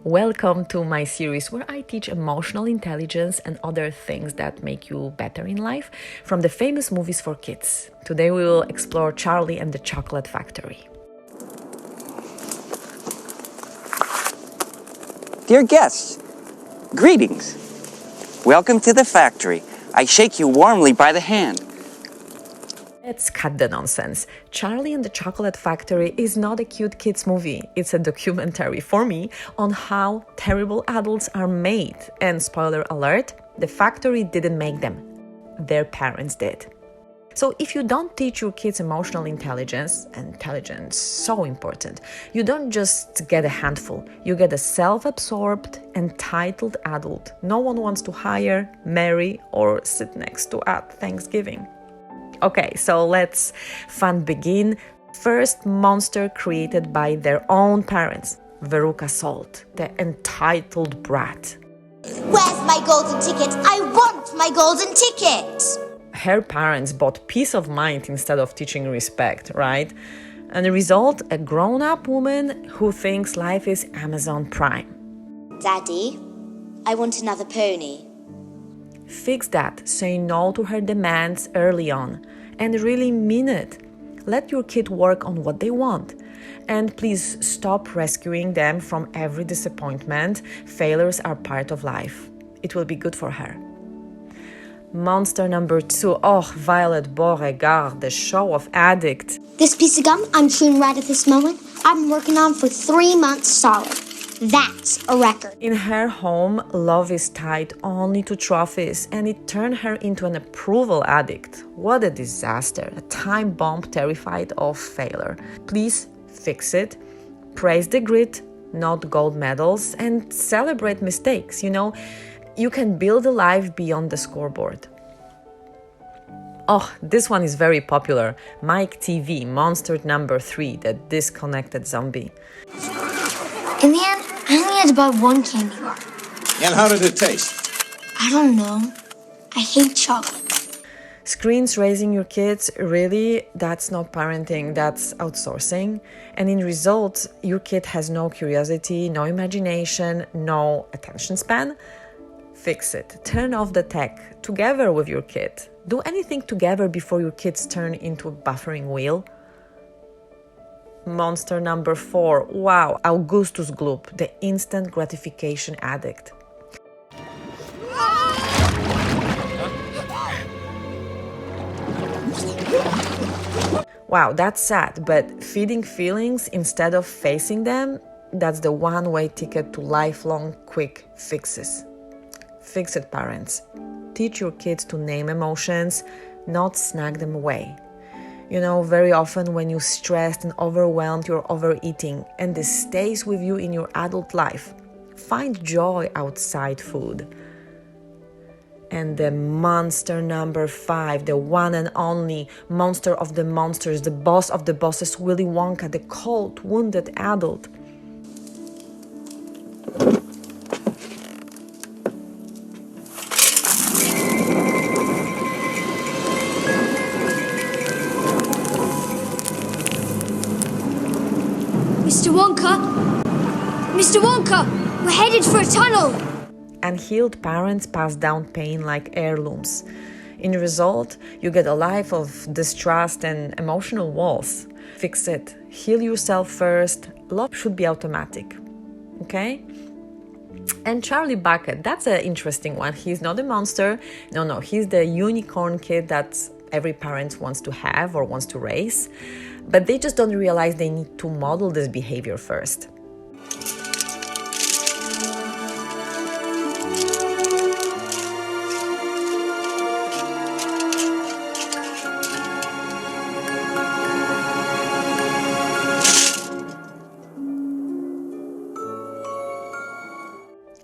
Welcome to my series where I teach emotional intelligence and other things that make you better in life from the famous movies for kids. Today we will explore Charlie and the Chocolate Factory. Dear guests, greetings. Welcome to the factory. I shake you warmly by the hand. Let's cut the nonsense. Charlie and the Chocolate Factory is not a cute kids movie. It's a documentary for me on how terrible adults are made. And spoiler alert, the factory didn't make them. Their parents did. So if you don't teach your kids emotional intelligence, so important, you don't just get a handful, you get a self-absorbed, entitled adult no one wants to hire, marry, or sit next to at Thanksgiving. Okay, so let's fun begin. First monster created by their own parents, Veruca Salt, the entitled brat. Where's my golden ticket? I want my golden ticket! Her parents bought peace of mind instead of teaching respect, right? And the result, a grown-up woman who thinks life is Amazon Prime. Daddy, I want another pony. Fix that, say no to her demands early on, and really mean it. Let your kid work on what they want. And please stop rescuing them from every disappointment. Failures are part of life. It will be good for her. Monster number 2, Violet Beauregarde, the show-off addict. This piece of gum I'm chewing right at this moment, I've been working on for 3 months solid. That's a record. In her home, love is tied only to trophies, and it turned her into an approval addict. What a disaster, a time bomb terrified of failure. Please fix it. Praise the grit, not gold medals, and celebrate mistakes. You can build a life beyond the scoreboard. This one is very popular. Mike TV, monster number 3, the disconnected zombie. In the end, I only had to buy one candy bar. And how did it taste? I don't know. I hate chocolate. Screens raising your kids, really, that's not parenting, that's outsourcing. And in result, your kid has no curiosity, no imagination, no attention span. Fix it. Turn off the tech together with your kid. Do anything together before your kids turn into a buffering wheel. Monster number 4. Wow, Augustus Gloop, the instant gratification addict. Wow, that's sad, but feeding feelings instead of facing them, that's the one-way ticket to lifelong quick fixes. Fix it, parents. Teach your kids to name emotions, not snag them away. Very often when you're stressed and overwhelmed, you're overeating, and this stays with you in your adult life. Find joy outside food. And the monster number 5, the one and only monster of the monsters, the boss of the bosses, Willy Wonka, the cold, wounded adult. Mr. Wonka, we're headed for a tunnel. And healed parents pass down pain like heirlooms. In result, you get a life of distrust and emotional walls. Fix it. Heal yourself first. Love should be automatic. Okay? And Charlie Bucket, that's an interesting one. He's not a monster. No, he's the unicorn kid that every parent wants to have or wants to raise. But they just don't realize they need to model this behavior first.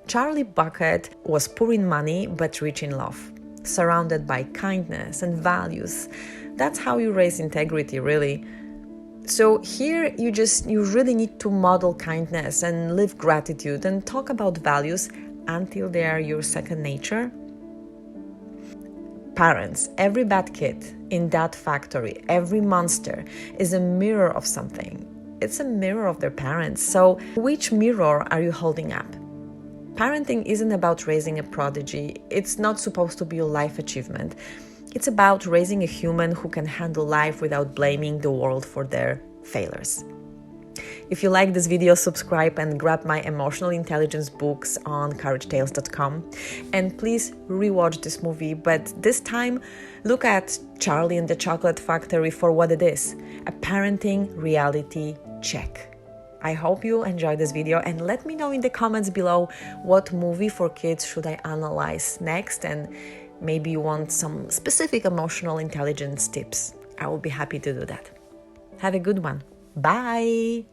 Charlie Bucket was poor in money but rich in love, surrounded by kindness and values. That's how you raise integrity, really. So here you really need to model kindness and live gratitude and talk about values until they are your second nature. Parents, every bad kid in that factory, every monster is a mirror of something. it's a mirror of their parents. So which mirror are you holding up? Parenting isn't about raising a prodigy. It's not supposed to be a life achievement. It's about raising a human who can handle life without blaming the world for their failures. If you like this video, subscribe and grab my emotional intelligence books on CourageTales.com. And please rewatch this movie, but this time look at Charlie and the Chocolate Factory for what it is, a parenting reality check. I hope you enjoyed this video and let me know in the comments below what movie for kids should I analyze next, and maybe you want some specific emotional intelligence tips. I will be happy to do that. Have a good one. Bye!